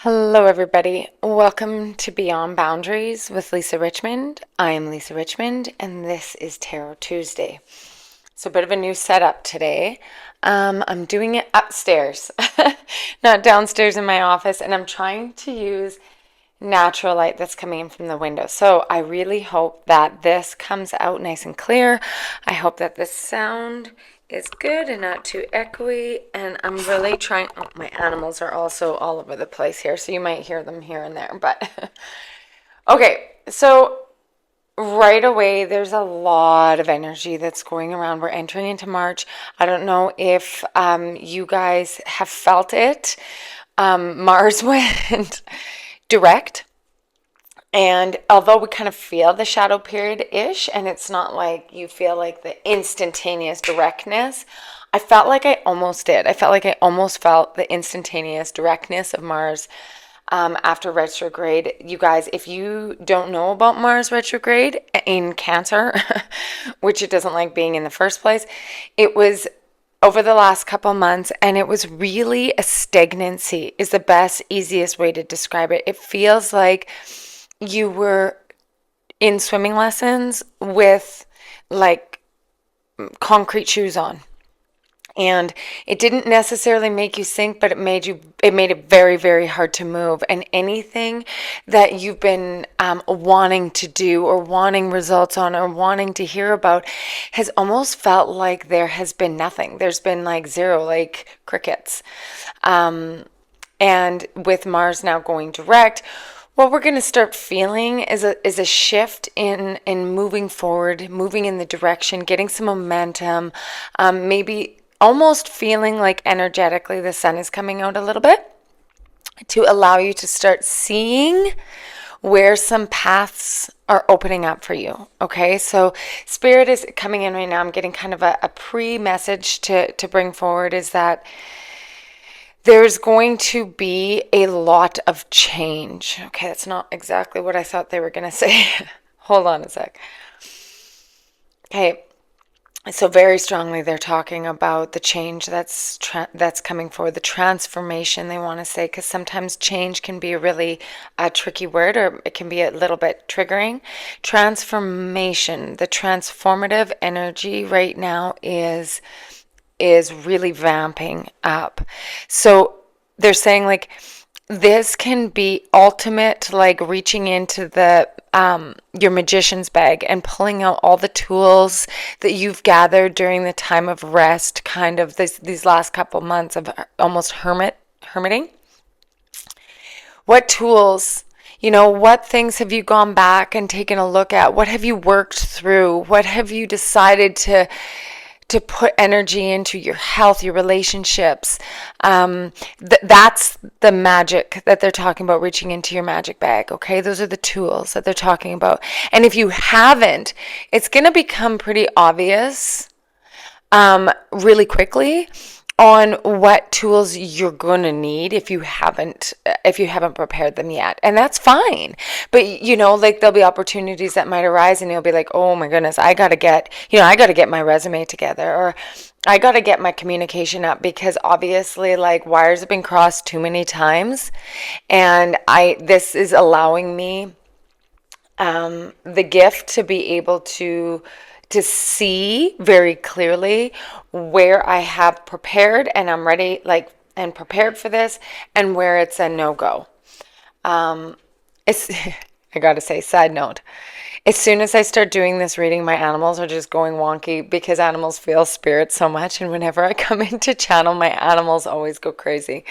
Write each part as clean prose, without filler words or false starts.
Hello, everybody. Welcome to Beyond Boundaries with Lisa Richmond. I am Lisa Richmond, and this is Tarot Tuesday. So, a bit of a new setup today. I'm doing it upstairs, not downstairs in my office, and I'm trying to use natural light that's coming in from the window. So, I really hope that this comes out nice and clear. I hope that the sound is good and not too echoey, and I'm really trying. Oh, my animals are also all over the place here, so you might hear them here and there, but okay. So right away there's a lot of energy that's going around. We're entering into March. I don't know if you guys have felt it. Mars went direct, and although we kind of feel the shadow period-ish, and it's not like you feel like the instantaneous directness, I felt like I almost did. I felt like I almost felt the instantaneous directness of Mars after retrograde. You guys, if you don't know about Mars retrograde in Cancer, which it doesn't like being in the first place, it was over the last couple months, and it was really a stagnancy is the best, easiest way to describe it. It feels like you were in swimming lessons with like concrete shoes on. And it didn't necessarily make you sink, but it made it very, very hard to move. And anything that you've been wanting to do or wanting results on or wanting to hear about has almost felt like there has been nothing. There's been like zero, like crickets. And with Mars now going direct, what we're going to start feeling is a shift in moving forward, moving in the direction, getting some momentum, maybe almost feeling like energetically the sun is coming out a little bit to allow you to start seeing where some paths are opening up for you. Okay, so Spirit is coming in right now. I'm getting kind of a pre-message to bring forward is that there's going to be a lot of change. Okay, that's not exactly what I thought they were going to say. Hold on a sec. Okay, so very strongly they're talking about the change that's coming forward, the transformation they want to say, because sometimes change can be a really tricky word, or it can be a little bit triggering. Transformation, the transformative energy right now is really vamping up. So they're saying like this can be ultimate, like reaching into the your magician's bag and pulling out all the tools that you've gathered during the time of rest, kind of these last couple months of almost hermiting. What tools, what things have you gone back and taken a look at? What have you worked through? What have you decided to put energy into your health, your relationships? That's the magic that they're talking about, reaching into your magic bag, okay? Those are the tools that they're talking about. And if you haven't, it's going to become pretty obvious really quickly on what tools you're going to need if you haven't prepared them yet. And that's fine. But like there'll be opportunities that might arise and you'll be like, "Oh my goodness, I got to get my resume together, or I got to get my communication up," because obviously like wires have been crossed too many times, and this is allowing me the gift to be able to see very clearly where I have prepared and I'm ready, like, and prepared for this, and where it's a no-go. It's I gotta say, side note, as soon as I start doing this reading, my animals are just going wonky because animals feel spirit so much, and whenever I come into channel, my animals always go crazy.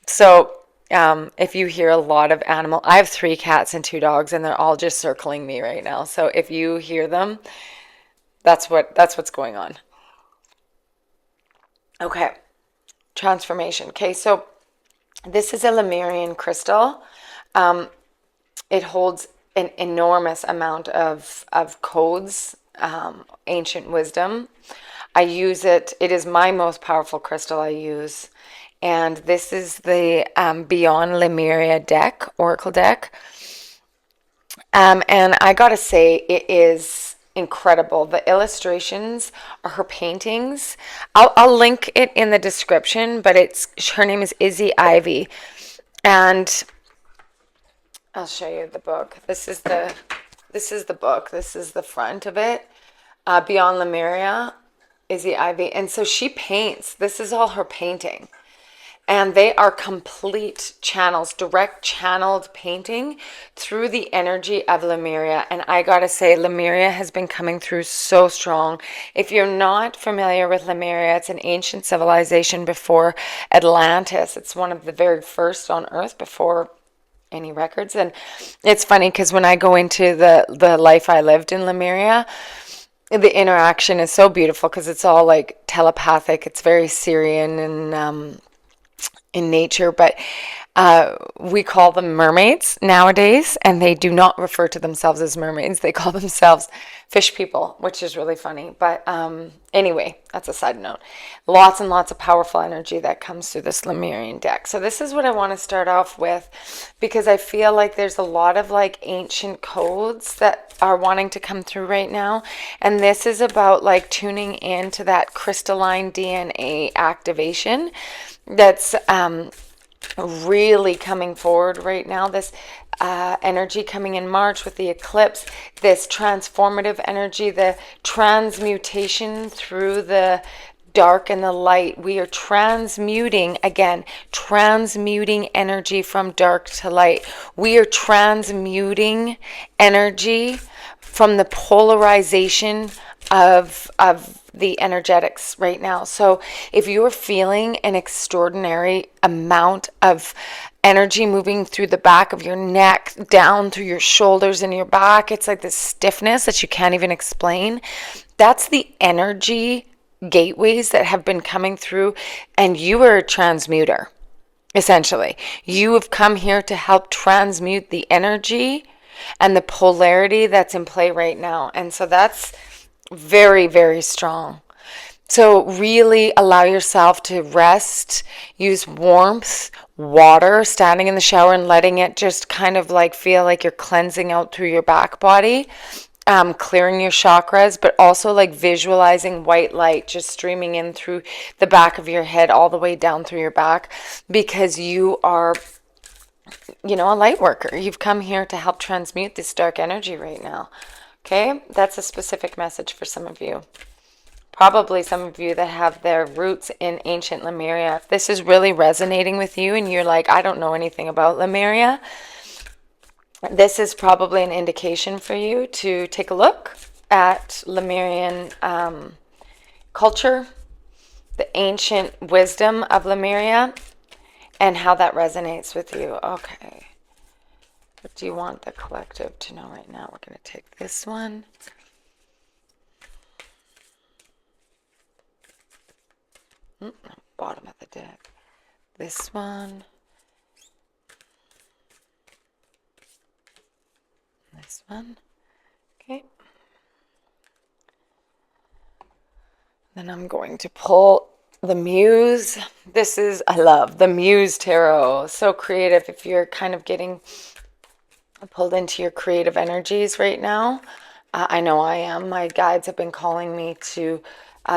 So if you hear a lot of I have 3 cats and 2 dogs, and they're all just circling me right now. So if you hear them, that's what's going on. Okay, transformation. Okay, so this is a Lemurian crystal. It holds an enormous amount of codes, ancient wisdom. I use it. It is my most powerful crystal I use. And this is the Beyond Lemuria deck, Oracle deck. And I gotta say, it is incredible. The illustrations are her paintings. I'll link it in the description, but her name is Izzy Ivy. And I'll show you the book. This is the book. This is the front of it. Beyond Lemuria, Izzy Ivy. And so she paints. This is all her painting. And they are complete channels, direct channeled painting through the energy of Lemuria. And I gotta say, Lemuria has been coming through so strong. If you're not familiar with Lemuria, it's an ancient civilization before Atlantis. It's one of the very first on Earth before any records. And it's funny because when I go into the life I lived in Lemuria, the interaction is so beautiful because it's all like telepathic. It's very Syrian and in nature, but we call them mermaids nowadays, and they do not refer to themselves as mermaids. They call themselves fish people, which is really funny. But anyway, that's a side note. Lots and lots of powerful energy that comes through this Lemurian deck. So this is what I want to start off with, because I feel like there's a lot of like ancient codes that are wanting to come through right now. And this is about like tuning into that crystalline DNA activation that's really coming forward right now. This energy coming in March with the eclipse, this transformative energy, the transmutation through the dark and the light. We are transmuting, again, transmuting energy from dark to light. We are transmuting energy from the polarization of the energetics right now. So if you're feeling an extraordinary amount of energy moving through the back of your neck, down through your shoulders and your back, it's like this stiffness that you can't even explain. That's the energy gateways that have been coming through, and you are a transmuter. Essentially, you have come here to help transmute the energy and the polarity that's in play right now. And so that's very, very strong. So really allow yourself to rest, use warmth, water, standing in the shower and letting it just kind of like feel like you're cleansing out through your back body, clearing your chakras, but also like visualizing white light just streaming in through the back of your head all the way down through your back, because you are, a light worker. You've come here to help transmute this dark energy right now. Okay, that's a specific message for some of you. Probably some of you that have their roots in ancient Lemuria. If this is really resonating with you and you're like, I don't know anything about Lemuria, this is probably an indication for you to take a look at Lemurian culture, the ancient wisdom of Lemuria, and how that resonates with you. Okay. What do you want the collective to know right now? We're going to take this one. Bottom of the deck. This one. This one. Okay. Then I'm going to pull the Muse. I love the Muse Tarot. So creative if you're kind of getting pulled into your creative energies right now. I know I am. My guides have been calling me to,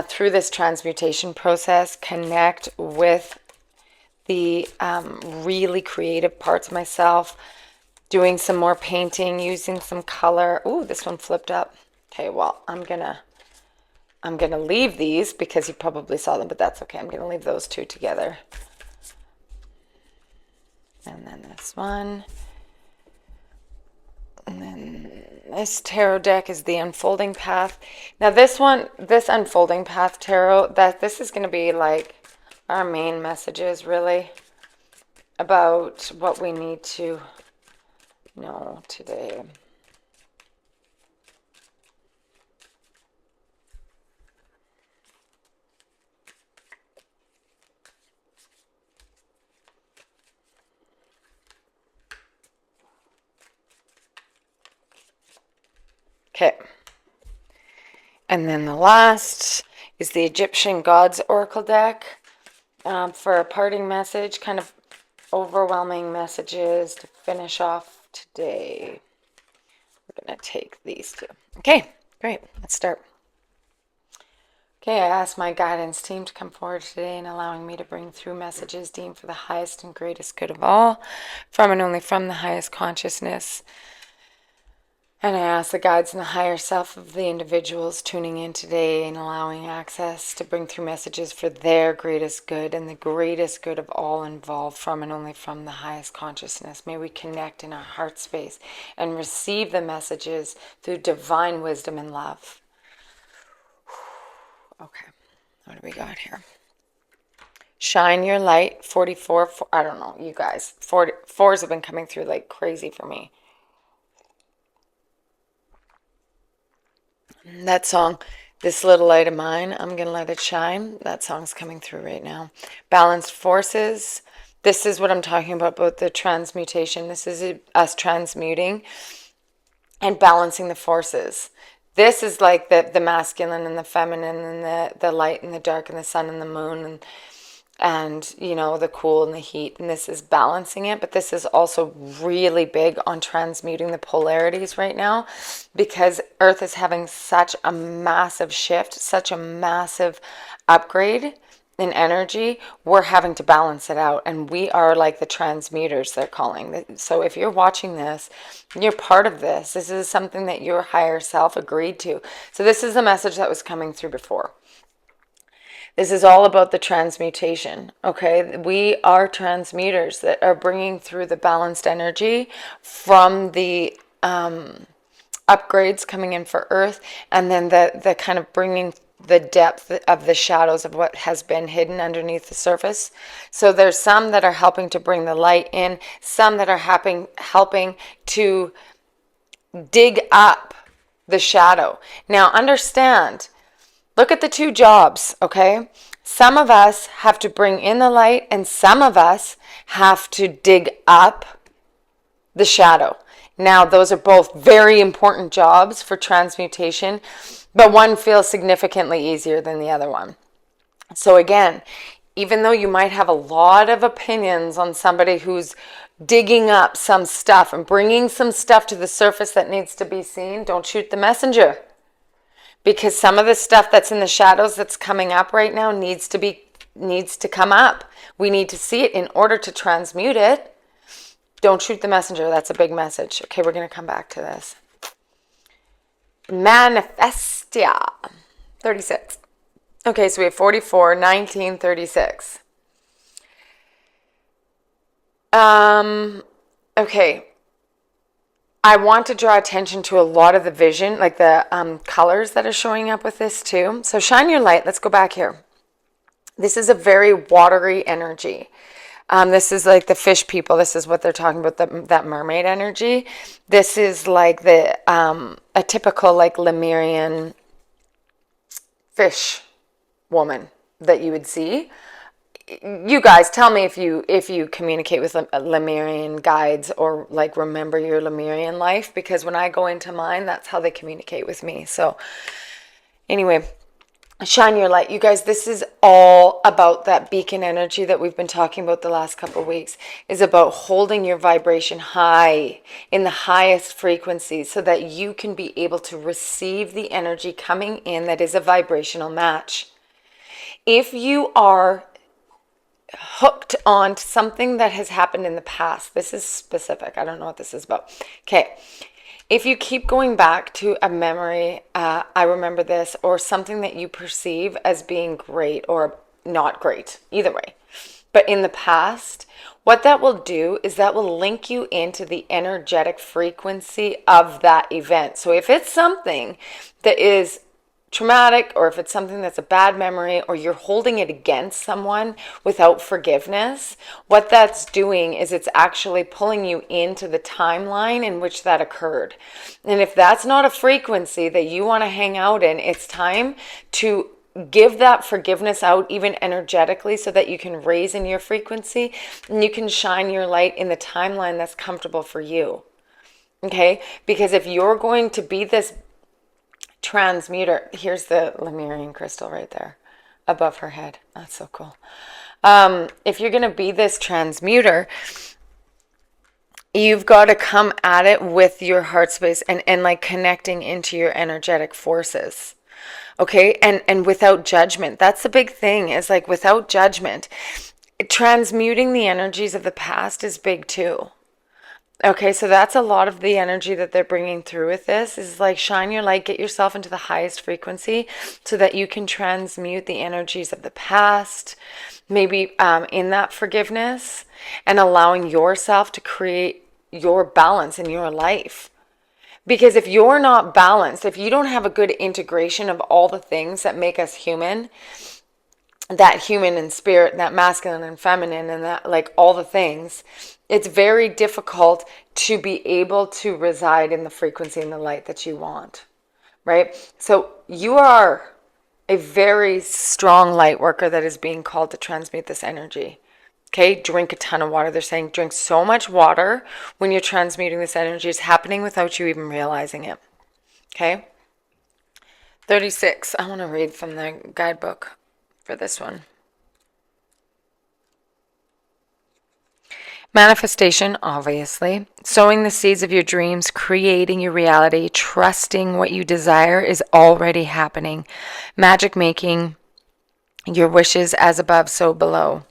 through this transmutation process, connect with the really creative parts of myself, doing some more painting, using some color. Ooh, this one flipped up. Okay, well, I'm gonna leave these because you probably saw them, but that's okay. I'm gonna leave those two together. And then this one. And then this tarot deck is the Unfolding Path. Now this Unfolding Path tarot, this is going to be like our main messages really about what we need to know today. Okay. And then the last is the Egyptian Gods Oracle deck for a parting message, kind of overwhelming messages to finish off today. We're going to take these two. Okay, great. Let's start. Okay, I asked my guidance team to come forward today and allowing me to bring through messages deemed for the highest and greatest good of all, from and only from the highest consciousness. And I ask the guides and the higher self of the individuals tuning in today and allowing access to bring through messages for their greatest good and the greatest good of all involved, from and only from the highest consciousness. May we connect in our heart space and receive the messages through divine wisdom and love. Okay, what do we got here? Shine your light, 44. I don't know, you guys. 4s have been coming through like crazy for me. That song, This Little Light of Mine, I'm going to let it shine. That song's coming through right now. Balanced forces. This is what I'm talking about the transmutation. This is us transmuting and balancing the forces. This is like the masculine and the feminine and the light and the dark and the sun and the moon and you know, the cool and the heat, and this is balancing it. But this is also really big on transmuting the polarities right now, because Earth is having such a massive shift, such a massive upgrade in energy. We're having to balance it out, and we are like the transmuters, they're calling. So if you're watching this, you're part of this. This is something that your higher self agreed to. So this is the message that was coming through before. This is all about the transmutation, okay? We are transmuters that are bringing through the balanced energy from the upgrades coming in for Earth, and then the kind of bringing the depth of the shadows of what has been hidden underneath the surface. So there's some that are helping to bring the light in, some that are helping to dig up the shadow. Now understand, look at the two jobs, okay? Some of us have to bring in the light, and some of us have to dig up the shadow. Now, those are both very important jobs for transmutation, but one feels significantly easier than the other one. So again, even though you might have a lot of opinions on somebody who's digging up some stuff and bringing some stuff to the surface that needs to be seen, don't shoot the messenger. Because some of the stuff that's in the shadows that's coming up right now needs to come up. We need to see it in order to transmute it. Don't shoot the messenger. That's a big message. Okay, we're going to come back to this. Manifestia. 36. Okay, so we have 44, 19, 36. Okay. I want to draw attention to a lot of the vision, like the colors that are showing up with this too. So shine your light. Let's go back here. This is a very watery energy. This is like the fish people. This is what they're talking about, that mermaid energy. This is like the a typical like Lemurian fish woman that you would see. You guys tell me if you communicate with Lemurian guides or like remember your Lemurian life, because when I go into mine, that's how they communicate with me. So anyway, shine your light. You guys, this is all about that beacon energy that we've been talking about the last couple of weeks, is about holding your vibration high in the highest frequencies so that you can be able to receive the energy coming in that is a vibrational match. If you are hooked on to something that has happened in the past, this is specific, I don't know what this is about. Okay, if you keep going back to a memory, I remember this, or something that you perceive as being great or not great, either way, but in the past, what that will do is that will link you into the energetic frequency of that event. So if it's something that is traumatic, or if it's something that's a bad memory, or you're holding it against someone without forgiveness, what that's doing is it's actually pulling you into the timeline in which that occurred. And if that's not a frequency that you want to hang out in, it's time to give that forgiveness out even energetically so that you can raise in your frequency and you can shine your light in the timeline that's comfortable for you. Okay? Because if you're going to be this transmuter, here's the Lemurian crystal right there above her head. That's so cool. If you're going to be this transmuter, you've got to come at it with your heart space and like connecting into your energetic forces. Okay, and without judgment. That's the big thing, is like without judgment. Transmuting the energies of the past is big too. Okay, so that's a lot of the energy that they're bringing through with this, is like shine your light, get yourself into the highest frequency so that you can transmute the energies of the past, maybe in that forgiveness, and allowing yourself to create your balance in your life. Because if you're not balanced, if you don't have a good integration of all the things that make us human, that human and spirit, that masculine and feminine, and that like all the things, it's very difficult to be able to reside in the frequency and the light that you want, right? So you are a very strong light worker that is being called to transmute this energy. Okay, drink a ton of water. They're saying drink so much water when you're transmuting this energy. It's happening without you even realizing it. Okay. 36. I want to read from the guidebook for this one. Manifestation, obviously. Sowing the seeds of your dreams, creating your reality, trusting what you desire is already happening. Magic making your wishes as above, so below.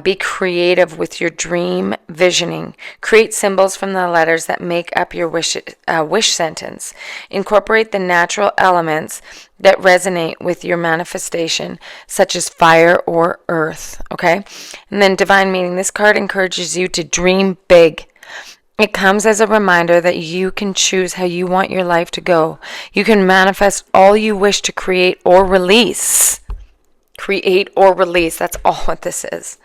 Be creative with your dream visioning. Create symbols from the letters that make up your wish sentence. Incorporate the natural elements that resonate with your manifestation, such as fire or earth. Okay? And then divine meaning. This card encourages you to dream big. It comes as a reminder that you can choose how you want your life to go. You can manifest all you wish to create or release. Create or release. That's all what this is.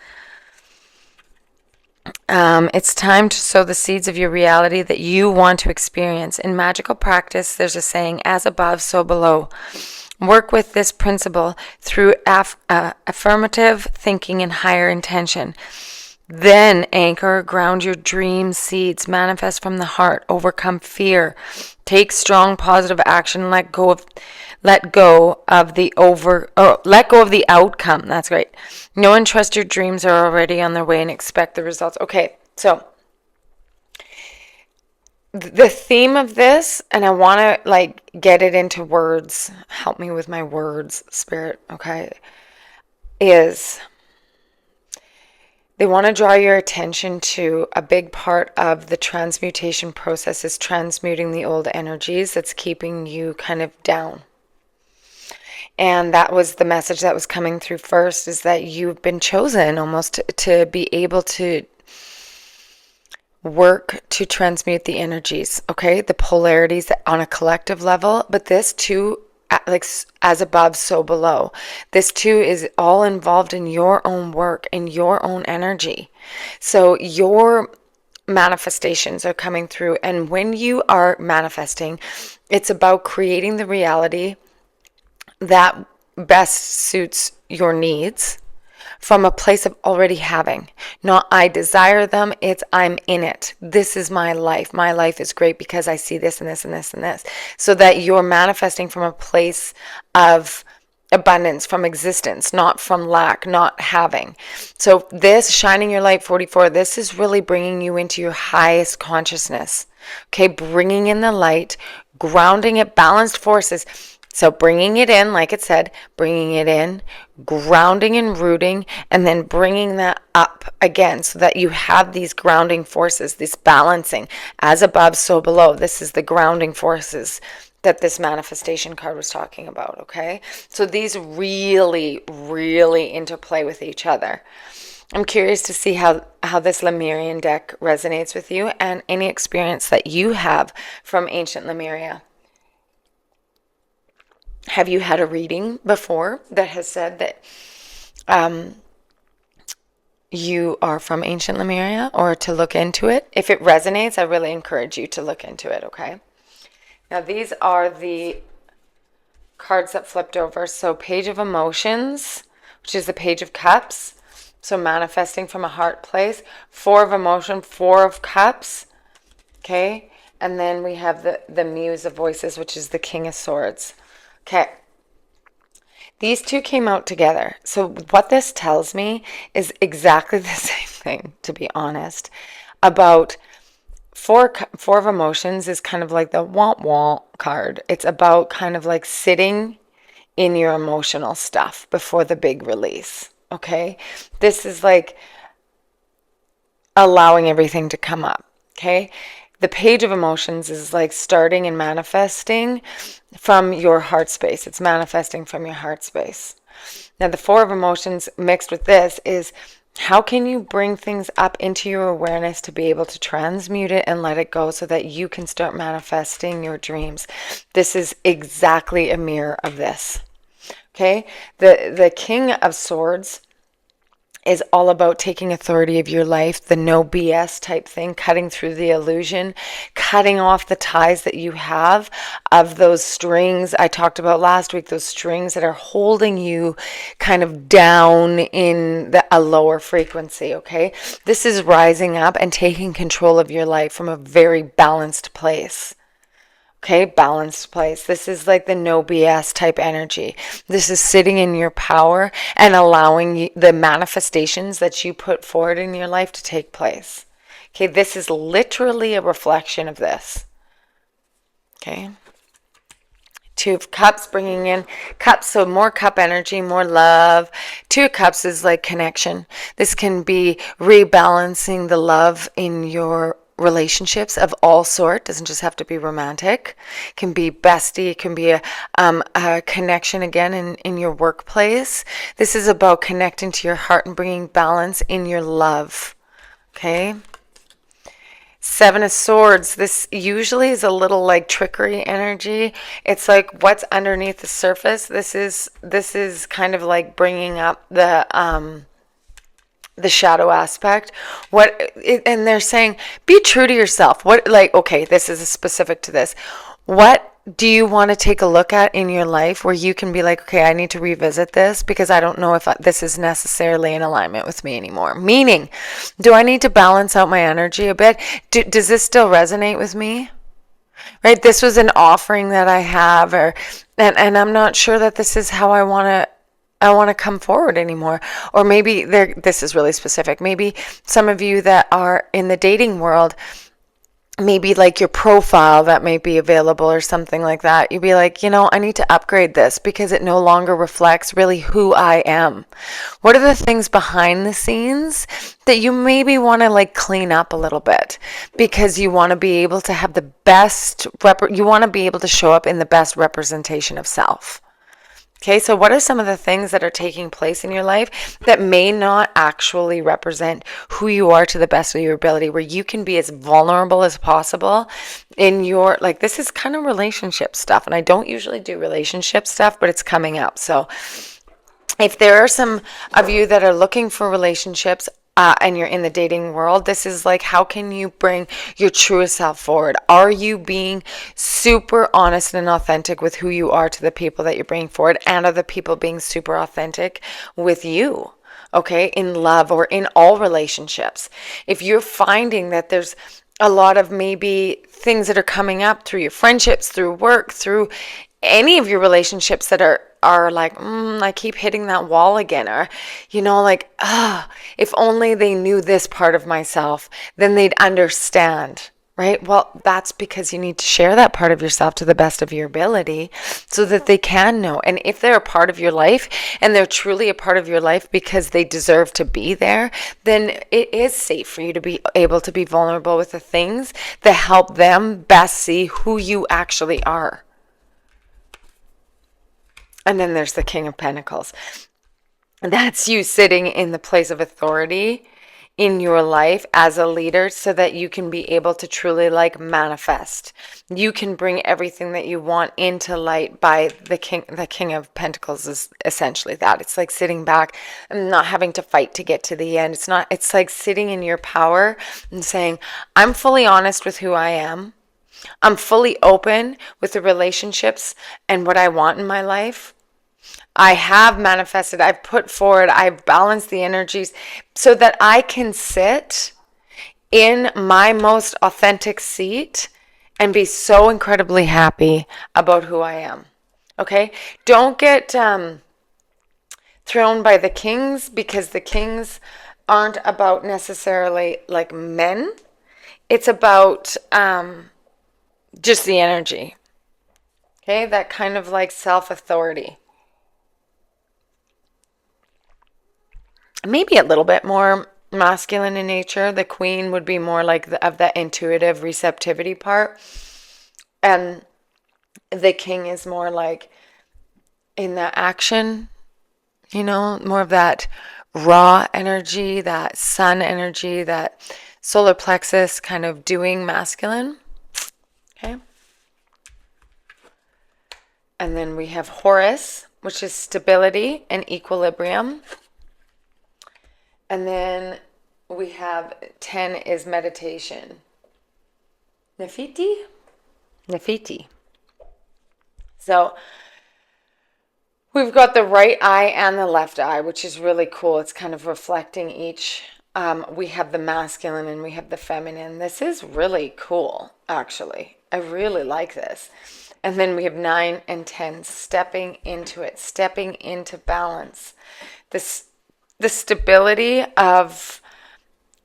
It's time to sow the seeds of your reality that you want to experience. In magical practice, there's a saying, as above, so below. Work with this principle through affirmative thinking and higher intention. Then anchor, ground your dream seeds, manifest from the heart, overcome fear, take strong positive action, let go of the outcome. That's great. Know and trust your dreams are already on their way and expect the results. Okay, so the theme of this, and I want to like get it into words, help me with my words, Spirit, okay, is they want to draw your attention to a big part of the transmutation process is transmuting the old energies that's keeping you kind of down. And that was the message that was coming through first, is that you've been chosen almost to be able to work to transmute the energies, okay? The polarities on a collective level, but this too, like as above, so below. This too is all involved in your own work and your own energy. So your manifestations are coming through. And when you are manifesting, it's about creating the reality that best suits your needs from a place of already having. Not I desire them, it's I'm in it. This is my life. My life is great because I see this and this and this and this. So that you're manifesting from a place of abundance, from existence, not from lack, not having. So this shining your light 44, this is really bringing you into your highest consciousness. Okay, bringing in the light, grounding it, balanced forces. So bringing it in, like it said, bringing it in, grounding and rooting, and then bringing that up again so that you have these grounding forces, this balancing, as above, so below. This is the grounding forces that this manifestation card was talking about, okay? So these really, really interplay with each other. I'm curious to see how this Lemurian deck resonates with you and any experience that you have from ancient Lemuria. Have you had a reading before that has said that you are from ancient Lemuria, or to look into it? If it resonates, I really encourage you to look into it, okay? Now, these are the cards that flipped over. So Page of Emotions, which is the Page of Cups. So manifesting from a heart place. Four of Emotion, Four of Cups. Okay? And then we have the Muse of Voices, which is the King of Swords. Okay. These two came out together. So what this tells me is exactly the same thing, to be honest, about Four of emotions is kind of like the want want card. It's about kind of like sitting in your emotional stuff before the big release. Okay. This is like allowing everything to come up. Okay. The page of emotions is like starting and manifesting from your heart space. It's manifesting from your heart space. Now, the four of emotions mixed with this is how can you bring things up into your awareness to be able to transmute it and let it go so that you can start manifesting your dreams? This is exactly a mirror of this. Okay? The King of Swords is all about taking authority of your life, the no BS type thing, cutting through the illusion, cutting off the ties that you have of those strings I talked about last week, those strings that are holding you kind of down in a lower frequency, okay? This is rising up and taking control of your life from a very balanced place. Okay, balanced place. This is like the no BS type energy. This is sitting in your power and allowing the manifestations that you put forward in your life to take place. Okay, this is literally a reflection of this. Okay. Two of Cups, bringing in cups, so more cup energy, more love. Two of Cups is like connection. This can be rebalancing the love in your relationships of all sort. Doesn't just have to be romantic. It can be bestie. It can be a connection again in your workplace. This is about connecting to your heart and bringing balance in your love. Okay. Seven of Swords, this usually is a little like trickery energy. It's like what's underneath the surface. This is kind of like bringing up the shadow aspect. And they're saying be true to yourself. What, like, okay, this is specific to this. What do you want to take a look at in your life where you can be like, okay, I need to revisit this because I don't know if this is necessarily in alignment with me anymore. Meaning, do I need to balance out my energy a bit? Does this still resonate with me? Right? This was an offering that I have, and I'm not sure that this is how I want to come forward anymore. Or maybe this is really specific. Maybe some of you that are in the dating world, maybe like your profile that may be available or something like that. You'd be like, I need to upgrade this because it no longer reflects really who I am. What are the things behind the scenes that you maybe want to like clean up a little bit because you want to be able to have the best, you want to be able to show up in the best representation of self. Okay, so what are some of the things that are taking place in your life that may not actually represent who you are to the best of your ability, where you can be as vulnerable as possible in your, like, this is kind of relationship stuff, and I don't usually do relationship stuff, but it's coming up. So if there are some of you that are looking for relationships, and you're in the dating world, this is like, how can you bring your truest self forward? Are you being super honest and authentic with who you are to the people that you're bringing forward? And are the people being super authentic with you? Okay, in love or in all relationships. If you're finding that there's a lot of maybe things that are coming up through your friendships, through work, through any of your relationships that are like, I keep hitting that wall again, or, like, if only they knew this part of myself, then they'd understand, right? Well, that's because you need to share that part of yourself to the best of your ability so that they can know. And if they're a part of your life and they're truly a part of your life because they deserve to be there, then it is safe for you to be able to be vulnerable with the things that help them best see who you actually are. And then there's the King of Pentacles. That's you sitting in the place of authority in your life as a leader so that you can be able to truly like manifest. You can bring everything that you want into light by the king. The King of Pentacles is essentially that. It's like sitting back and not having to fight to get to the end. It's like sitting in your power and saying, I'm fully honest with who I am. I'm fully open with the relationships and what I want in my life. I have manifested, I've put forward, I've balanced the energies so that I can sit in my most authentic seat and be so incredibly happy about who I am. Okay? Don't get thrown by the kings, because the kings aren't about necessarily like men. it's about just the energy. Okay, that kind of like self-authority. Maybe a little bit more masculine in nature. The queen would be more like of that intuitive receptivity part. And the king is more like in the action, more of that raw energy, that sun energy, that solar plexus kind of doing masculine. Okay. And then we have Horus, which is stability and equilibrium. And then we have 10 is meditation. Nefiti. So we've got the right eye and the left eye, which is really cool. It's kind of reflecting each. We have the masculine and we have the feminine. This is really cool, actually. I really like this. And then we have 9 and 10, stepping into it, stepping into balance. The stability of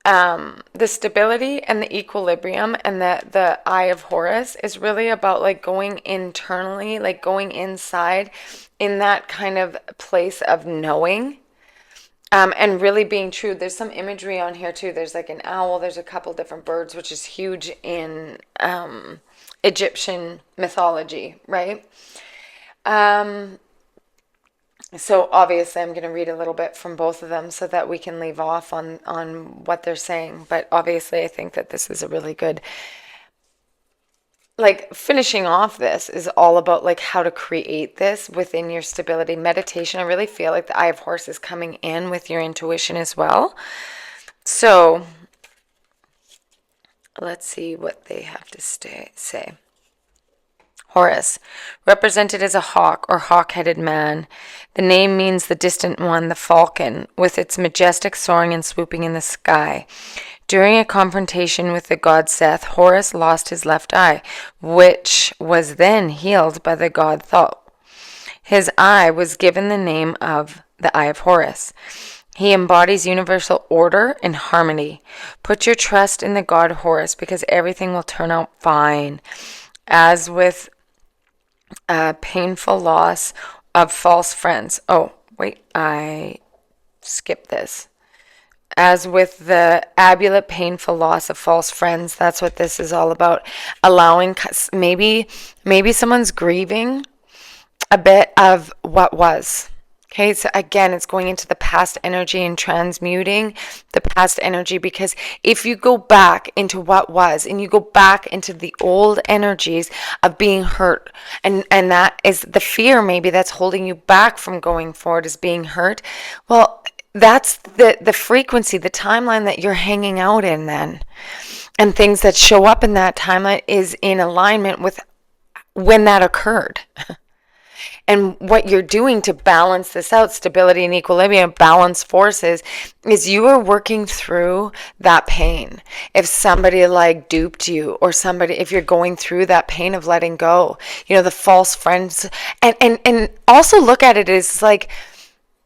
the stability and the equilibrium and the eye of Horus is really about like going internally, like going inside in that kind of place of knowing, and really being true. There's some imagery on here too. There's like an owl. There's a couple different birds, which is huge in Egyptian mythology, right? So obviously I'm going to read a little bit from both of them so that we can leave off on what they're saying. But obviously I think that this is a really good, like finishing off this is all about like how to create this within your stability. Meditation, I really feel like the Eye of Horse is coming in with your intuition as well. So let's see what they have to say. Horus, represented as a hawk or hawk-headed man. The name means the distant one, the falcon, with its majestic soaring and swooping in the sky. During a confrontation with the god Seth, Horus lost his left eye, which was then healed by the god Thoth. His eye was given the name of the Eye of Horus. He embodies universal order and harmony. Put your trust in the god Horus because everything will turn out fine. As with painful loss of false friends. Oh, wait, I skipped this. As with the abulet painful loss of false friends, that's what this is all about. Allowing, maybe someone's grieving a bit of what was. Okay, so again, it's going into the past energy and transmuting the past energy, because if you go back into what was and you go back into the old energies of being hurt, and that is the fear maybe that's holding you back from going forward, is being hurt, well, that's the frequency, the timeline that you're hanging out in then. And things that show up in that timeline is in alignment with when that occurred. And what you're doing to balance this out, stability and equilibrium, balance forces, is you are working through that pain. If somebody like duped you, or somebody, if you're going through that pain of letting go, the false friends, and also look at it as like,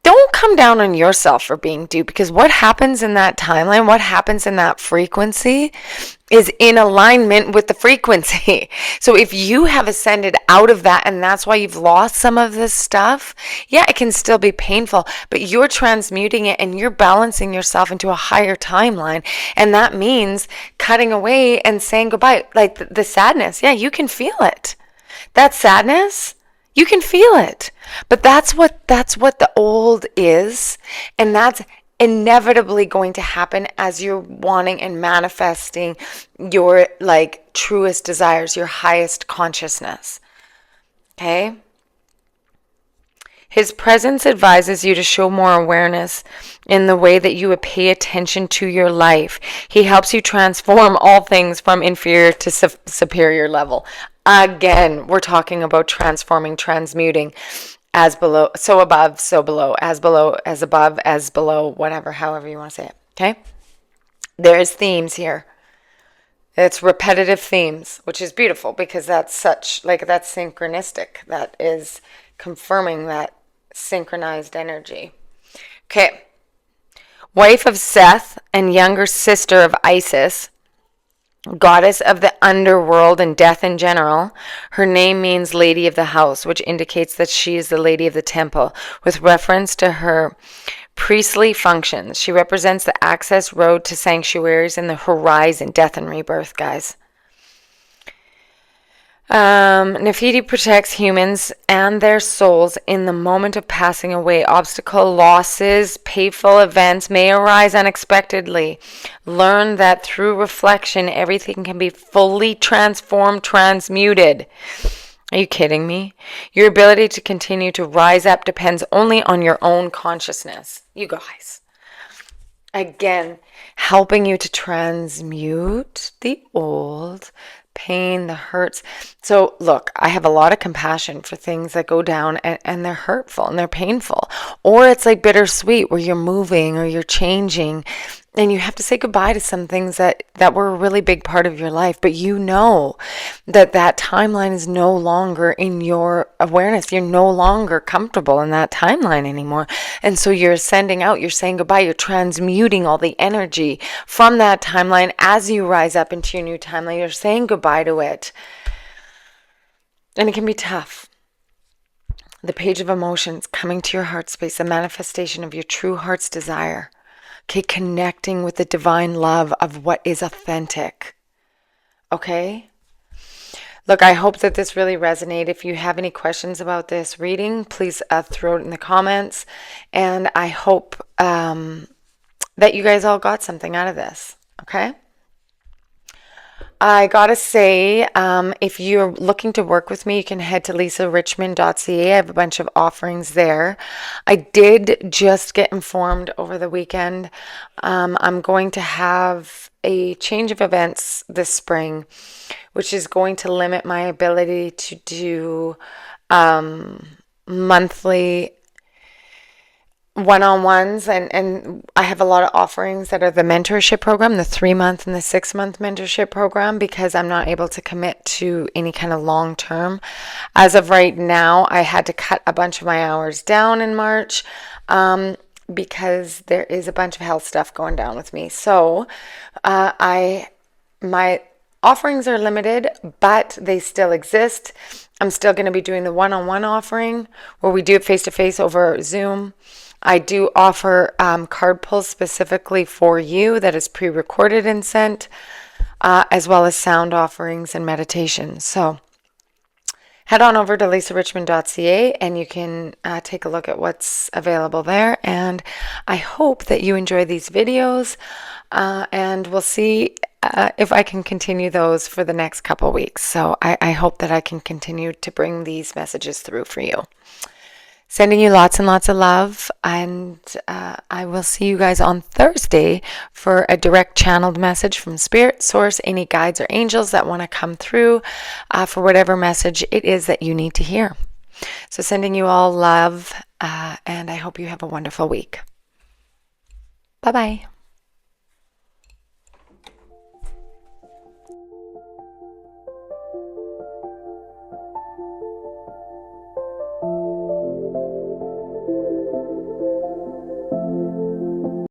don't come down on yourself for being duped, because what happens in that timeline, what happens in that frequency is in alignment with the frequency. So if you have ascended out of that and that's why you've lost some of this stuff, yeah, it can still be painful, but you're transmuting it and you're balancing yourself into a higher timeline. And that means cutting away and saying goodbye. Like the sadness, yeah, you can feel it. That sadness, you can feel it. But that's what the old is, and that's inevitably going to happen as you're wanting and manifesting your like truest desires, your highest consciousness. Okay? His presence advises you to show more awareness in the way that you would pay attention to your life. He helps you transform all things from inferior to superior level. Again, we're talking about transforming, transmuting. As below, so above, so below, as above, as below, whatever, however you want to say it. Okay? There's themes here. It's repetitive themes, which is beautiful because that's that's synchronistic. That is confirming that synchronized energy. Okay. Wife of Seth and younger sister of Isis. goddess of the underworld and death in general. Her name means lady of the house, which indicates that she is the lady of the temple, with reference to her priestly functions. She represents the access road to sanctuaries and the horizon, death and rebirth, guys. Nefidi protects humans and their souls in the moment of passing away. Obstacle, losses, painful events may arise unexpectedly. Learn that through reflection, everything can be fully transformed, transmuted. Are you kidding me? Your ability to continue to rise up depends only on your own consciousness. You guys. Again, helping you to transmute the old pain, the hurts. So look, I have a lot of compassion for things that go down and they're hurtful and they're painful. Or it's like bittersweet where you're moving or you're changing and you have to say goodbye to some things that were a really big part of your life, but you know that timeline is no longer in your awareness. You're no longer comfortable in that timeline anymore. And so you're sending out, you're saying goodbye, you're transmuting all the energy from that timeline as you rise up into your new timeline. You're saying goodbye to it. And it can be tough. The page of emotions, coming to your heart space, a manifestation of your true heart's desire. Okay, connecting with the divine love of what is authentic. Okay? Look, I hope that this really resonated. If you have any questions about this reading, please throw it in the comments. And I hope that you guys all got something out of this. Okay? I gotta say, if you're looking to work with me, you can head to lisarichmond.ca. I have a bunch of offerings there. I did just get informed over the weekend. I'm going to have a change of events this spring, which is going to limit my ability to do monthly one-on-ones, and I have a lot of offerings that are the mentorship program, the 3-month and the 6-month mentorship program, because I'm not able to commit to any kind of long-term. As of right now, I had to cut a bunch of my hours down in March because there is a bunch of health stuff going down with me. So my offerings are limited, but they still exist. I'm still going to be doing the one-on-one offering where we do it face-to-face over Zoom. I do offer card pulls specifically for you that is pre-recorded and sent, as well as sound offerings and meditations. So head on over to lisarichmond.ca and you can take a look at what's available there. And I hope that you enjoy these videos, and we'll see if I can continue those for the next couple weeks. So I hope that I can continue to bring these messages through for you. Sending you lots and lots of love, and I will see you guys on Thursday for a direct channeled message from Spirit, Source, any guides or angels that want to come through for whatever message it is that you need to hear. So sending you all love, and I hope you have a wonderful week. Bye-bye.